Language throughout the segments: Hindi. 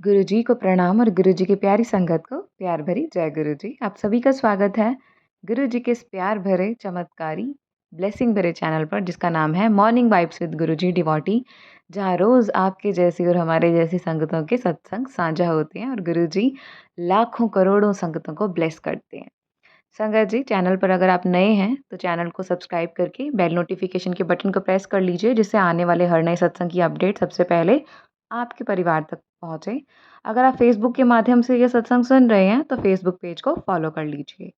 गुरुजी को प्रणाम और गुरुजी की प्यारी संगत को प्यार भरी जय गुरुजी। आप सभी का स्वागत है गुरुजी के इस प्यार भरे चमत्कारी ब्लेसिंग भरे चैनल पर जिसका नाम है morning vibes with Guruji devotee, जहाँ रोज आपके जैसी और हमारे जैसी संगतों के सत्संग साझा होते हैं और गुरुजी लाखों करोड़ों संगतों को ब्लेस करते हैं। संगत जी, चैनल पर अगर आप नए हैं तो चैनल को सब्सक्राइब करके बेल नोटिफिकेशन के बटन को प्रेस कर लीजिए, जिससे आने वाले हर नए सत्संग की अपडेट सबसे पहले आपके परिवार तक पहुंचे। अगर आप फेसबुक के माध्यम से ये सत्संग सुन रहे हैं तो फेसबुक पेज को फॉलो कर लीजिए।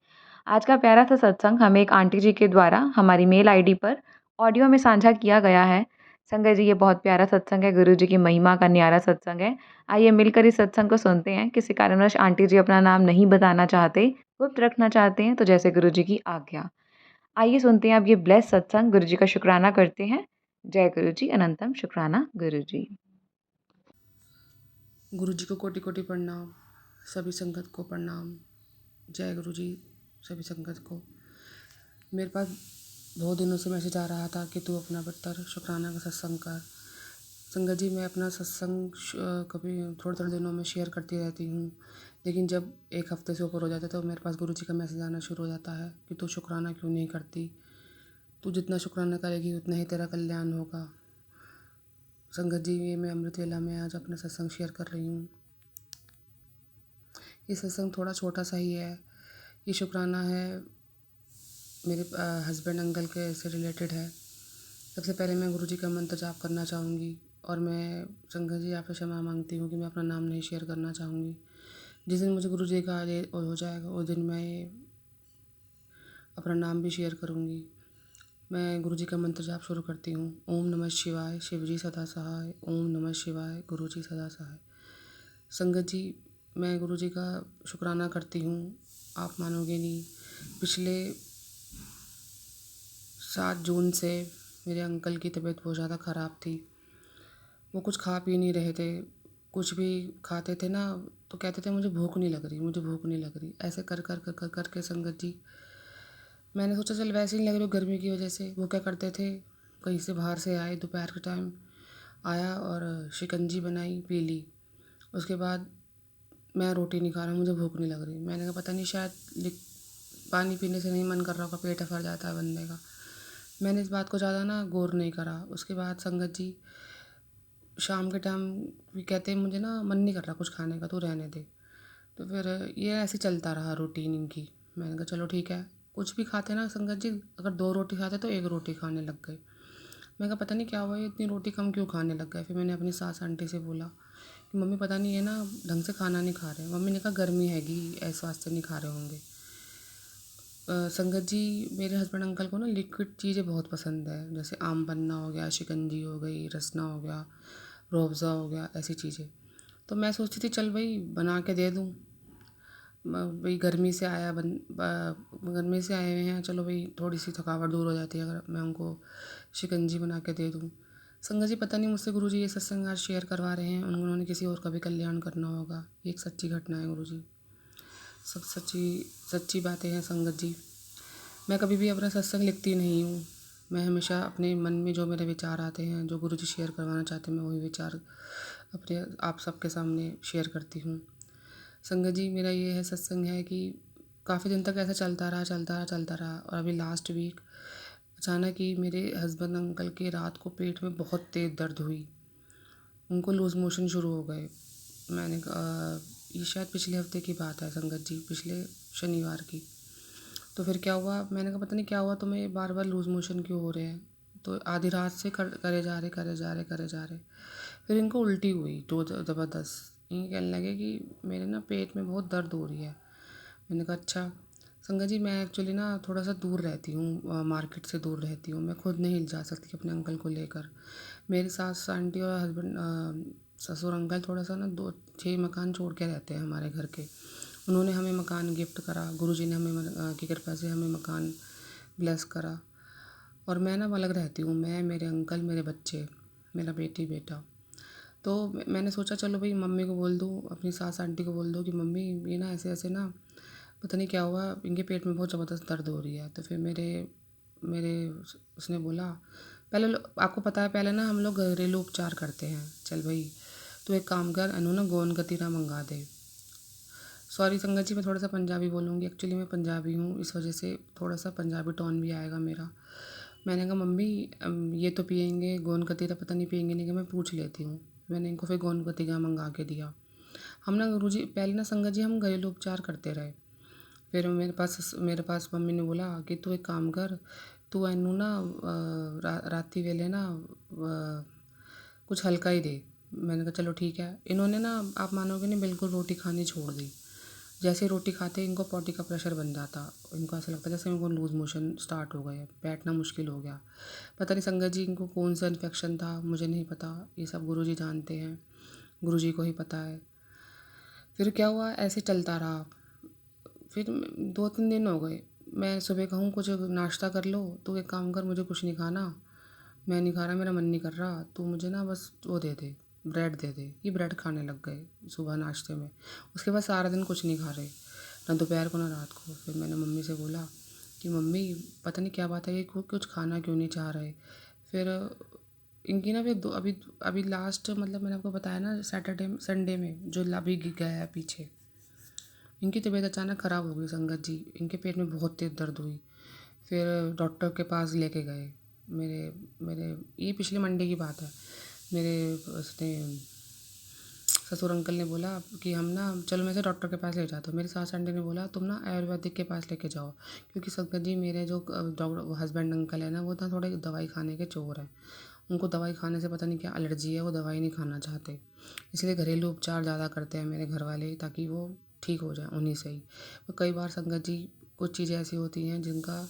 आज का प्यारा सा सत्संग हमें एक आंटी जी के द्वारा हमारी मेल आईडी पर ऑडियो में साझा किया गया है। संगत जी, ये बहुत प्यारा सत्संग है, गुरु जी की महिमा का न्यारा सत्संग है। आइए मिलकर इस सत्संग को सुनते हैं। किसी कारणवश आंटी जी अपना नाम नहीं बताना चाहते, गुप्त रखना चाहते हैं, तो जैसे गुरु जी की आज्ञा। आइए सुनते हैं अब ये ब्लेस सत्संग। गुरु जी का शुक्राना करते हैं। जय गुरु जी, अनंतम शुक्राना गुरु जी। गुरु जी को कोटि कोटि प्रणाम, सभी संगत को प्रणाम। जय गुरु जी सभी संगत को। मेरे पास बहुत दिनों से मैसेज आ रहा था कि तू अपना बदतर शुक्राना का सत्संग कर। संगत जी, मैं अपना सत्संग कभी थोड़े थोड़े दिनों में शेयर करती रहती हूँ, लेकिन जब एक हफ्ते से ऊपर हो जाता है तो मेरे पास गुरु जी का मैसेज आना शुरू हो जाता है कि तू शुक्राना क्यों नहीं करती, तू जितना शुक्राना करेगी उतना ही तेरा कल्याण होगा। संगत जी, ये मैं अमृत वेला में आज अपना सत्संग शेयर कर रही हूँ। ये सत्संग थोड़ा छोटा सा ही है। ये शुक्राना है मेरे हस्बैंड अंकल के से रिलेटेड है। सबसे पहले मैं गुरु जी का मंत्र जाप करना चाहूँगी और मैं संगत जी आपसे क्षमा मांगती हूँ कि मैं अपना नाम नहीं शेयर करना चाहूँगी। जिस दिन मुझे गुरु जी का हो जाएगा उस दिन मैं अपना नाम भी शेयर करूँगी। मैं गुरु जी का मंत्र जाप शुरू करती हूँ। ओम नमः शिवाय, शिव जी सदा सहाय। ओम नमः शिवाय, गुरु जी सदा सहाय। संगत जी, मैं गुरु जी का शुक्राना करती हूँ। आप मानोगे नहीं, पिछले 7 जून से मेरे अंकल की तबीयत बहुत ज़्यादा ख़राब थी। वो कुछ खा पी नहीं रहे थे। कुछ भी खाते थे ना तो कहते थे मुझे भूख नहीं लग रही, मुझे भूख नहीं लग रही। ऐसे कर के संगत जी, मैंने सोचा चल वैसे ही लग रही हो गर्मी की वजह से। वो क्या करते थे, कहीं से बाहर से आए, दोपहर के टाइम आया और शिकंजी बनाई पी ली। उसके बाद मैं रोटी नहीं खा रहा, मुझे भूख नहीं लग रही। मैंने कहा पता नहीं शायद पानी पीने से नहीं मन कर रहा होगा, पेट फर जाता है बंदे का। मैंने इस बात को ज़्यादा ना गौर नहीं करा। उसके बाद संगत जी शाम के टाइम भी कहते हैं मुझे ना मन नहीं कर रहा कुछ खाने का, तू रहने दे। तो फिर ये ऐसे चलता रहा रूटीन इनकी। मैंने कहा चलो ठीक है। कुछ भी खाते ना संगत जी, अगर 2 रोटी खाते तो 1 रोटी खाने लग गए। मैं कहा पता नहीं क्या हुआ, ये इतनी रोटी कम क्यों खाने लग गए। फिर मैंने अपनी सास आंटी से बोला कि मम्मी पता नहीं है ना ढंग से खाना नहीं खा रहे। मम्मी ने कहा गर्मी हैगी, ऐसे वास्ते नहीं खा रहे होंगे। संगत जी, मेरे हस्बैंड अंकल को ना लिक्विड चीज़ें बहुत पसंद है, जैसे आम पन्ना हो गया, शिकंजी हो गई, रसना हो गया, रूह अफ़ज़ा हो गया, ऐसी चीज़ें। तो मैं सोचती थी चल भाई बना के दे दूँ। भाई गर्मी से आए हुए हैं, चलो भाई थोड़ी सी थकावट दूर हो जाती है अगर मैं उनको शिकंजी बना के दे दूँ। संगत जी, पता नहीं मुझसे गुरु जी ये सत्संग आज शेयर करवा रहे हैं, उन्होंने किसी और का भी कल्याण करना होगा। ये एक सच्ची घटना है गुरु जी, सब सच्ची सच्ची बातें हैं संगत जी। मैं कभी भी अपना सत्संग लिखती नहीं हूँ। मैं हमेशा अपने मन में जो मेरे विचार आते हैं, जो गुरु जी शेयर करवाना चाहते हैं, मैं वही विचार अपने आप सबके सामने शेयर करती हूँ। संगत जी, मेरा ये है सत्संग है कि काफ़ी दिन तक ऐसा चलता रहा और अभी लास्ट वीक अचानक ही मेरे हस्बैंड अंकल के रात को पेट में बहुत तेज़ दर्द हुई। उनको लूज़ मोशन शुरू हो गए। मैंने ये शायद पिछले हफ्ते की बात है संगत जी, पिछले शनिवार की। तो फिर क्या हुआ, मैंने कहा पता नहीं क्या हुआ तुम्हें, बार बार लूज़ मोशन क्यों हो रहे हैं। तो आधी रात से करे जा रहे। फिर इनको उल्टी हुई तो ज़बरदस्त। ये कहने लगे कि मेरे ना पेट में बहुत दर्द हो रही है। मैंने कहा अच्छा। संगत जी, मैं एक्चुअली ना थोड़ा सा दूर रहती हूँ, मार्केट से दूर रहती हूँ। मैं खुद नहीं जा सकती अपने अंकल को लेकर। मेरी सास आंटी और हस्बैंड ससुर अंकल थोड़ा सा ना 2-6 मकान छोड़ के रहते हैं हमारे घर के। उन्होंने हमें मकान गिफ्ट करा, गुरुजी ने हमें की कृपा से हमें मकान ब्लेस करा। और मैं ना अलग रहती हूँ, मैं, मेरे अंकल, मेरे बच्चे, मेरा बेटी बेटा। तो मैंने सोचा चलो भाई मम्मी को बोल दूँ, अपनी सास आंटी को बोल दूँ कि मम्मी ये ना ऐसे ऐसे ना पता नहीं क्या हुआ, इनके पेट में बहुत ज़बरदस्त दर्द हो रही है। तो फिर मेरे मेरे उसने बोला पहले आपको पता है पहले ना हम लोग घरेलू उपचार करते हैं। चल भाई तो एक काम कर, इन्हों ना गोंद कतीरा मंगा दे। सॉरी संगत जी, मैं थोड़ा सा पंजाबी बोलूँगी, एक्चुअली मैं पंजाबी हूँ, इस वजह से थोड़ा सा पंजाबी टोन भी आएगा मेरा। मैंने कहा मम्मी ये तो पियेंगे गोंद कतीरा, पता नहीं पियेंगे नहीं, कि मैं पूछ लेती हूँ। मैंने इनको फिर गोंद कतीरा मंगा के दिया। हम ना गुरुजी पहले ना संगत जी हम घरेलू उपचार करते रहे। फिर मेरे पास मम्मी ने बोला कि तू एक काम कर, तू इनू ना राती वेले ना कुछ हल्का ही दे। मैंने कहा चलो ठीक है। इन्होंने ना, आप मानोगे नहीं, बिल्कुल रोटी खानी छोड़ दी। जैसे ही रोटी खाते इनको पॉटी का प्रेशर बन जाता। इनको ऐसा लगता जैसे इनको लूज़ मोशन स्टार्ट हो गए, बैठना मुश्किल हो गया। पता नहीं संगत जी इनको कौन सा इन्फेक्शन था, मुझे नहीं पता, ये सब गुरुजी जानते हैं, गुरुजी को ही पता है। फिर क्या हुआ, ऐसे चलता रहा। फिर 2-3 दिन हो गए, मैं सुबह कहूँ कुछ नाश्ता कर लो, तो एक काम कर, मुझे कुछ नहीं खाना, मैं नहीं खा रहा, मेरा मन नहीं कर रहा, तो मुझे ना बस वो दे दे, ब्रेड दे दे। ये ब्रेड खाने लग गए सुबह नाश्ते में। उसके बाद सारा दिन कुछ नहीं खा रहे, ना दोपहर को ना रात को। फिर मैंने मम्मी से बोला कि मम्मी पता नहीं क्या बात है, ये कुछ खाना क्यों नहीं चाह रहे। फिर इनकी ना फिर अभी अभी लास्ट, मतलब मैंने आपको बताया ना सैटरडे संडे में जो अभी गया है पीछे, इनकी तबीयत अचानक ख़राब हो गई संगत जी। इनके पेट में बहुत तेज़ दर्द हुई। फिर डॉक्टर के पास लेके गए। मेरे मेरे ये पिछले मंडे की बात है। मेरे उसने ससुर अंकल ने बोला कि हम ना, चलो मैं इसे डॉक्टर के पास ले जाता हूँ। मेरे सास आंटी ने बोला तुम ना आयुर्वेदिक के पास लेके जाओ, क्योंकि संगत जी मेरे जो डॉक्टर हस्बैंड अंकल है ना, वो ना थोड़े दवाई खाने के चोर हैं। उनको दवाई खाने से पता नहीं क्या एलर्जी है, वो दवाई नहीं खाना चाहते, इसलिए घरेलू उपचार ज़्यादा करते हैं मेरे घर वाले, ताकि वो ठीक हो जाए उन्हीं से ही। तो कई बार संगत जी कुछ चीज़ें ऐसी होती हैं जिनका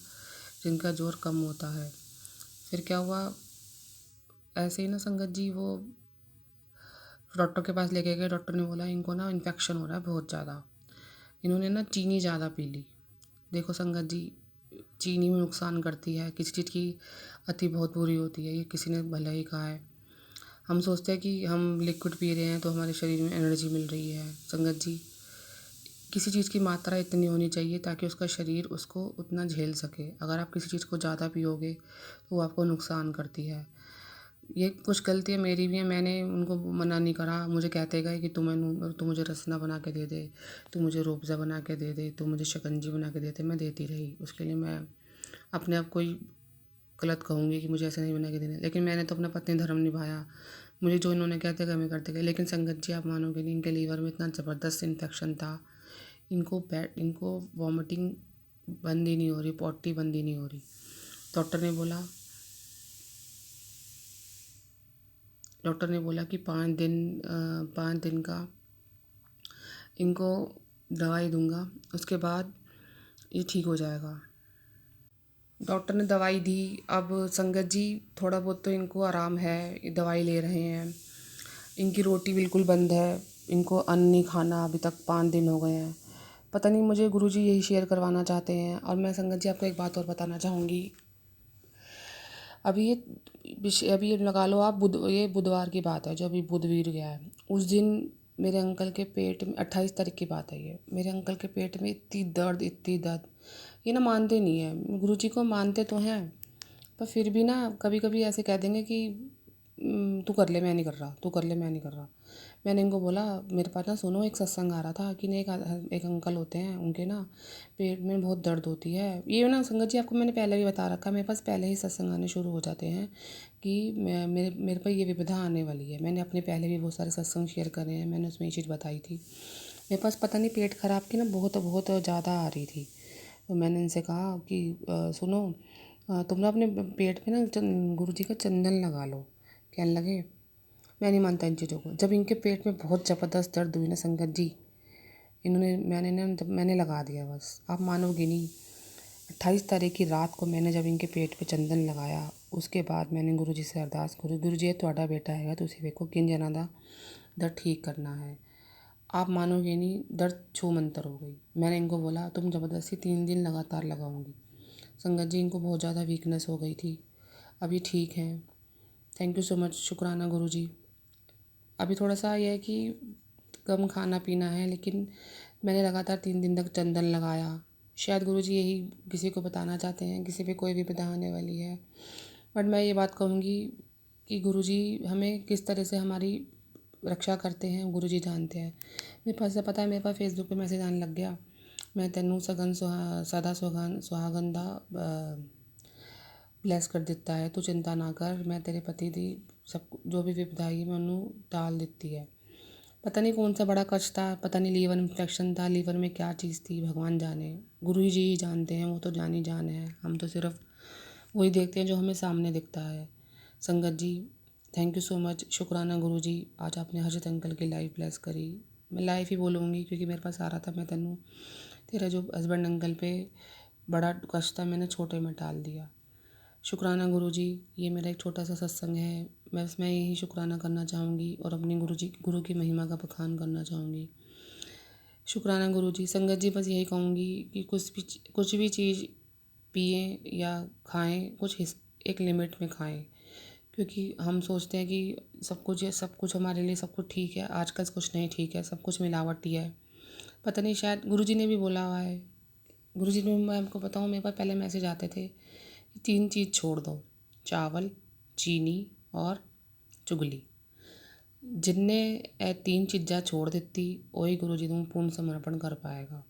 जिनका जोर कम होता है। फिर क्या हुआ, ऐसे ही ना संगत जी वो डॉक्टर के पास लेके गए। डॉक्टर ने बोला इनको ना इन्फेक्शन हो रहा है बहुत ज़्यादा। इन्होंने ना चीनी ज़्यादा पी ली। देखो संगत जी, चीनी में नुकसान करती है, किसी चीज़ की अति बहुत बुरी होती है, ये किसी ने भला ही कहा है। हम सोचते हैं कि हम लिक्विड पी रहे हैं तो हमारे शरीर में एनर्जी मिल रही है। संगत जी, किसी चीज़ की मात्रा इतनी होनी चाहिए ताकि उसका शरीर उसको उतना झेल सके। अगर आप किसी चीज़ को ज़्यादा पियोगे तो वो आपको नुकसान करती है। ये कुछ गलतियाँ मेरी भी हैं, मैंने उनको मना नहीं करा। मुझे कहते गए कि तू मुझे रसना बना के दे दे, तू मुझे रूअफ़ज़ा बना के दे दे, तू मुझे शिकंजी बना के दे दे। मैं देती रही। उसके लिए मैं अपने आप को ही गलत कहूँगी कि मुझे ऐसे नहीं बना के देने, लेकिन मैंने तो अपना पत्नी धर्म निभाया। मुझे जो इन्होंने कहते गए मैं करते गए। लेकिन संगत जी आप मानोगे नहीं, इनके लीवर में इतना ज़बरदस्त इन्फेक्शन था, इनको वॉमिटिंग बंद ही नहीं हो रही, पॉटी बंद ही नहीं हो रही। डॉक्टर ने बोला कि 5 दिन का इनको दवाई दूंगा, उसके बाद ये ठीक हो जाएगा। डॉक्टर ने दवाई दी। अब संगत जी थोड़ा बहुत तो इनको आराम है, ये दवाई ले रहे हैं। इनकी रोटी बिल्कुल बंद है, इनको अन्न नहीं खाना अभी तक 5 दिन हो गए हैं। पता नहीं, मुझे गुरुजी यही शेयर करवाना चाहते हैं। और मैं संगत जी आपको एक बात और बताना चाहूँगी। अभी ये लगा लो आप, ये बुधवार की बात है, जो अभी बुधवीर गया है, उस दिन मेरे अंकल के पेट में, 28 तारीख की बात है ये, मेरे अंकल के पेट में इतनी दर्द, ये ना मानते नहीं है। गुरुजी को मानते तो हैं, पर फिर भी ना कभी कभी ऐसे कह देंगे कि तू कर ले, मैं नहीं कर रहा, तू कर ले, मैं नहीं कर रहा। मैंने इनको बोला मेरे पास ना सुनो, एक सत्संग आ रहा था कि नहीं, एक अंकल होते हैं, उनके ना पेट में बहुत दर्द होती है। ये ना संगत जी आपको मैंने पहले भी बता रखा है, मेरे पास पहले ही सत्संग आने शुरू हो जाते हैं कि मेरे पर ये विपदा आने वाली है। मैंने अपने पहले भी बहुत सारे सत्संग शेयर करे हैं, मैंने उसमें ये चीज़ बताई थी। मेरे पास पता नहीं पेट ख़राब की ना बहुत बहुत ज़्यादा आ रही थी। तो मैंने इनसे कहा कि सुनो, तुम ना अपने पेट में ना गुरुजी का चंदन लगा लो। कहने लगे मैं नहीं मानता इन चीज़ों को। जब इनके पेट में बहुत ज़बरदस्त दर्द हुई ना संगत जी, जब मैंने लगा दिया, बस आप मानोगे नहीं, 28 तारीख की रात को मैंने जब इनके पेट पे चंदन लगाया, उसके बाद मैंने गुरुजी से अरदास करी, गुरुजी ये ਤੁਹਾਡਾ बेटा है तो उसे देखो किन जना दा दर्द ठीक करना है। आप मानोगे नहीं, दर्द छू मंतर हो गई। मैंने इनको बोला तुम ज़बरदस्ती 3 दिन लगातार लगाऊंगी। संगत जी इनको बहुत ज़्यादा वीकनेस हो गई थी, अभी ठीक हैं। थैंक यू सो मच, शुक्राना गुरुजी। अभी थोड़ा सा ये है कि कम खाना पीना है, लेकिन मैंने लगातार 3 दिन तक चंदन लगाया। शायद गुरुजी यही किसी को बताना चाहते हैं, किसी पे कोई विपदा आने वाली है। बट मैं ये बात कहूँगी कि गुरुजी हमें किस तरह से हमारी रक्षा करते हैं गुरुजी जानते हैं। मेरे पास पता है, मेरे पास फेसबुक पे मैसेज आने लग गया, मैं तेनू सगन सदा सुहागन दा ब्लैस कर दिता है, तू चिंता ना कर, मैं तेरे पति दी सब जो भी विपदा आई मैं उन्होंने टाल देती है। पता नहीं कौन सा बड़ा कष्ट था, पता नहीं लीवर इन्फेक्शन था, लीवर में क्या चीज़ थी, भगवान जाने, गुरु जी ही जानते हैं, वो तो जान ही जान है। हम तो सिर्फ वही देखते हैं जो हमें सामने दिखता है। संगत जी, थैंक यू सो मच, शुक्राना गुरु जी, आज आपने हर्षित अंकल की लाइफ ब्लेस करी। मैं लाइफ ही बोलूँगी क्योंकि मेरे पास आ रहा था, मैं तेनू तेरा जो हस्बैंड अंकल पे बड़ा कष्ट था मैंने छोटे में टाल दिया। शुक्राना गुरुजी, ये मेरा एक छोटा सा सत्संग है, मैं इसमें यही शुक्राना करना चाहूँगी और अपनी गुरु की महिमा का बखान करना चाहूँगी। शुक्राना गुरुजी। संगत जी, बस यही कहूँगी कि कुछ भी चीज़ पिएं या खाएं, एक लिमिट में खाएं, क्योंकि हम सोचते हैं कि सब कुछ हमारे लिए सब कुछ ठीक है, आजकल कुछ नहीं ठीक है, सब कुछ मिलावटी है। पता नहीं, शायद गुरुजी ने भी बोला हुआ है, गुरुजी ने, मैं आपको बताऊँ, मेरे पास पहले मैसेज आते थे, 3 चीज़ छोड़ दो, चावल, चीनी और चुगली। जिनने ए 3 चीज़ां छोड़ दित्ती वही गुरुजी ਨੂੰ पूर्ण समर्पण कर पाएगा।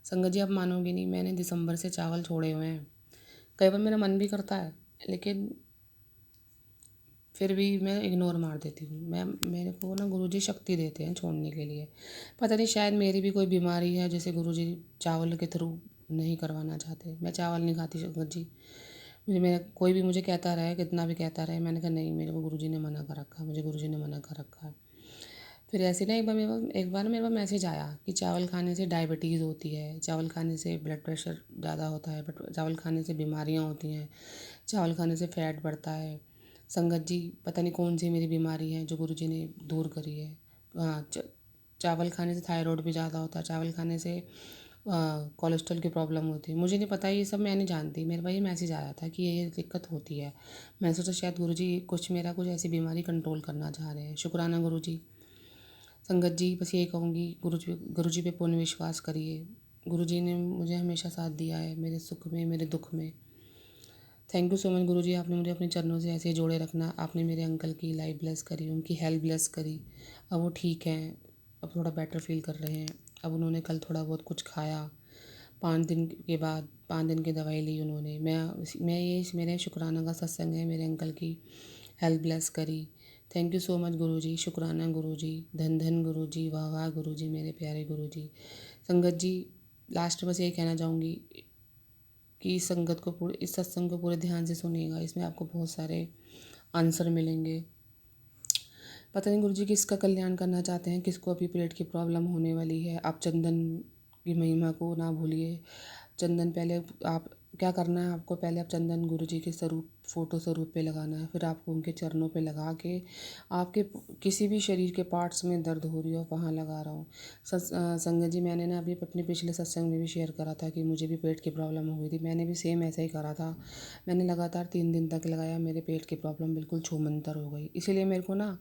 संगत जी, आप मानोगे नहीं, मैंने दिसंबर से चावल छोड़े हुए हैं। कई बार मेरा मन भी करता है, लेकिन फिर भी मैं इग्नोर मार देती हूँ। मेरे को ना गुरुजी शक्ति देते हैं छोड़ने के लिए। पता नहीं, शायद मेरी भी कोई बीमारी है जिसे गुरुजी चावल के थ्रू नहीं करवाना चाहते। मैं चावल नहीं खाती संगत जी। मेरा कोई भी मुझे कहता रहे, कितना भी कहता रहे, मैंने कहा नहीं, मेरे को गुरुजी ने मना कर रखा है, मुझे गुरुजी ने मना कर रखा है। फिर ऐसे ना एक बार मेरे पास मैसेज आया कि चावल खाने से डायबिटीज़ होती है, चावल खाने से ब्लड प्रेशर ज़्यादा होता है, चावल खाने से बीमारियाँ होती हैं, चावल खाने से फैट बढ़ता है। संगत जी, पता नहीं कौन सी मेरी बीमारी है जो गुरुजी ने दूर करी है। हाँ, चावल खाने से थायराइड भी ज़्यादा होता है, चावल खाने से कोलेस्ट्रॉल की प्रॉब्लम होती है। मुझे नहीं पता, ये सब मैं नहीं जानती, मेरे पास ये मैसेज आया था कि ये दिक्कत होती है। मैंने सोचा शायद गुरुजी कुछ ऐसी बीमारी कंट्रोल करना चाह रहे हैं। शुक्राना गुरुजी। संगत जी, बस यही कहूँगी, गुरुजी पे पूर्ण विश्वास करिए। गुरुजी ने मुझे हमेशा साथ दिया है, मेरे सुख में, मेरे दुख में। थैंक यू सो मच गुरुजी, आपने मुझे अपने चरणों से ऐसे ही जोड़े रखना। आपने मेरे अंकल की लाइफ ब्लेस करी, उनकी हेल्थ ब्लेस करी। अब वो ठीक हैं, अब थोड़ा बेटर फील कर रहे हैं। अब उन्होंने कल थोड़ा बहुत कुछ खाया, 5 दिन की दवाई ली उन्होंने। मैं ये मेरे शुक्राना का सत्संग है, मेरे अंकल की हेल्थ ब्लेस करी। थैंक यू सो मच गुरुजी, शुक्राना गुरुजी, धन धन गुरुजी, वाह वाह गुरुजी, मेरे प्यारे गुरुजी। संगत जी, लास्ट में बस यही कहना चाहूँगी कि इस सत्संग को पूरे ध्यान से सुनिएगा, इसमें आपको बहुत सारे आंसर मिलेंगे। पता नहीं गुरुजी किसका कल्याण करना चाहते हैं, किसको अभी पेट की प्रॉब्लम होने वाली है। आप चंदन की महिमा को ना भूलिए। चंदन पहले आप क्या करना है, आपको पहले आप चंदन गुरुजी के फ़ोटो स्वरूप पे लगाना है, फिर आपको उनके चरणों पे लगा के आपके किसी भी शरीर के पार्ट्स में दर्द हो रही हो वहाँ लगा रहा हूँ। संगत जी, मैंने ना अभी अपने पिछले सत्संग में भी शेयर करा था कि मुझे भी पेट की प्रॉब्लम हो गई थी। मैंने भी सेम ऐसा ही करा था। मैंने लगातार 3 दिन तक लगाया, मेरे पेट की प्रॉब्लम बिल्कुल छूमंतर हो गई। इसीलिए मेरे को ना,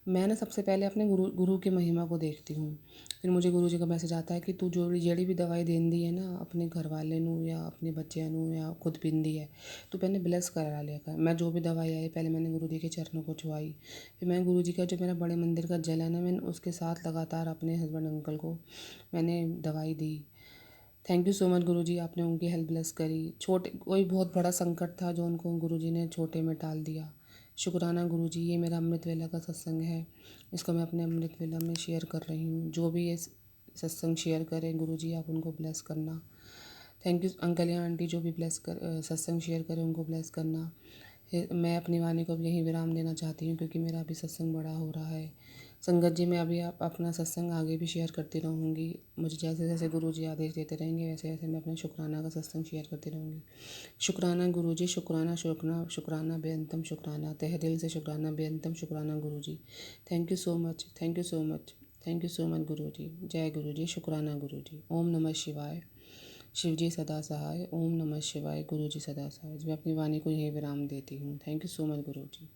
मैं ना सबसे पहले अपने गुरु की महिमा को देखती हूँ। फिर मुझे गुरु जी का मैसेज आता है कि तू ਜਿਹੜੀ भी दवाई देंदी है ना अपने घर वाले नू या अपने बच्चों नू या खुद पींदी है, तू पहले ब्लेस करा लिया कर। मैं जो भी दवाई आई पहले मैंने गुरु जी के चरणों को छुआई, फिर मैं गुरु जी का जो मेरा बड़े मंदिर का जल है ना, मैंने उसके साथ लगातार अपने हस्बैंड अंकल को मैंने दवाई दी। Thank you so much Guru जी, आपने उनकी हेल्प ब्लेस करी। कोई बहुत बड़ा संकट था जो उनको गुरु जी ने छोटे में टाल दिया। शुक्राना गुरु जी। ये मेरा अमृत वेला का सत्संग है, इसको मैं अपने अमृत वेला में शेयर कर रही हूँ। जो भी ये सत्संग शेयर करें गुरु जी, आप उनको ब्लेस करना। थैंक यू अंकल या आंटी, जो भी सत्संग शेयर करें उनको ब्लेस करना। मैं अपनी वाणी को अब यहीं विराम देना चाहती हूँ क्योंकि मेरा अभी सत्संग बड़ा हो रहा है। संगत जी, मैं अभी अपना सत्संग आगे भी शेयर करती रहूँगी। मुझे जैसे जैसे गुरु जी आदेश देते रहेंगे वैसे वैसे मैं अपना शुक्राना का सत्संग शेयर करती रहूँगी। शुक्राना गुरु जी, शुक्राना शुक्राना शुक्राना बेअंतम शुक्राना, तहे दिल से शुक्राना बेअंतम शुक्राना Guru ji. Thank you so much, thank you so much, thank you so much Guru ji. जय गुरु जी, शुक्राना गुरु जी। ओम नमः शिवाय। शिव जी सदा सहाय। ओम नमः शिवाय। गुरु जी सदा सहाय। मैं अपनी वाणी को यही विराम देती हूँ। Thank you so much Guru ji.